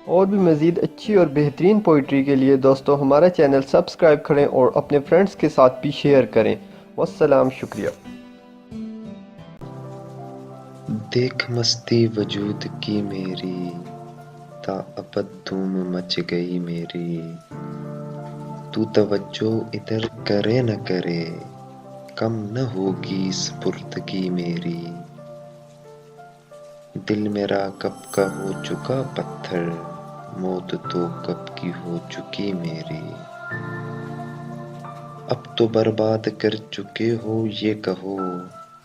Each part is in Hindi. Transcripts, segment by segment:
और भी मज़ीद अच्छी और बेहतरीन पोइट्री के लिए दोस्तों हमारा चैनल सब्सक्राइब करें और अपने फ्रेंड्स के साथ भी शेयर करें। वस्सलाम, शुक्रिया। देख मस्ती वजूद की मेरी, ताअबद धूम मच गई मेरी। तू तवज्जो इधर करे न करे, कम न होगी स्फुर्दगी मेरी। दिल मेरा कब का हो चुका पत्थर, मौत तो कब की हो चुकी मेरी। अब तो बर्बाद कर चुके हो ये कहो,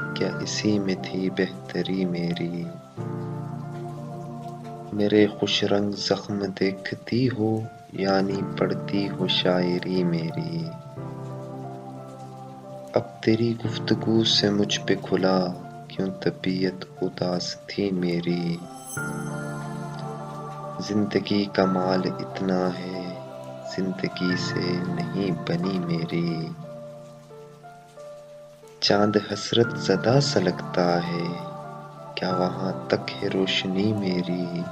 क्या इसी में थी बेहतरी मेरी। मेरे खुश रंग ज़ख्म देखती हो, यानी पढ़ती हो शायरी मेरी। अब तेरी गुफ्तगू से मुझ पे खुला, क्यों तबीयत उदास थी मेरी। जिंदगी का माल इतना है, जिंदगी से नहीं बनी मेरी। चांद हसरत ज़दा सा लगता है, क्या वहाँ तक है रोशनी मेरी।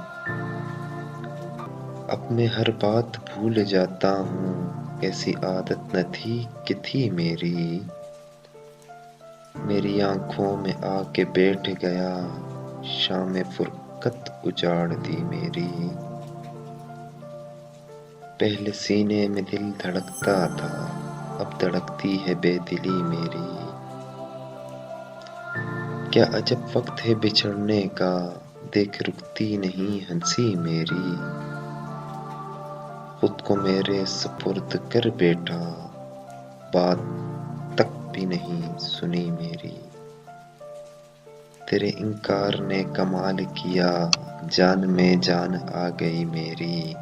अब मैं हर बात भूल जाता हूँ, ऐसी आदत न थी कि थी मेरी। मेरी आँखों में आके बैठ गया, शाम फुरकत उजाड़ दी मेरी। पहले सीने में दिल धड़कता था, अब धड़कती है बेदिली मेरी। क्या अजब वक्त है बिछड़ने का, देख रुकती नहीं हंसी मेरी। खुद को मेरे सुपुर्द कर बैठा, बात तक भी नहीं सुनी मेरी। तेरे इनकार ने कमाल किया, जान में जान आ गई मेरी।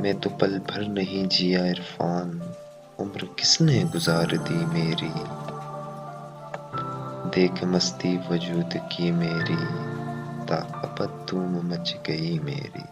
मैं तो पल भर नहीं जिया इरफान, उम्र किसने गुजार दी मेरी। देख मस्ती वजूद की मेरी, ताअबद धूम मच गई मेरी।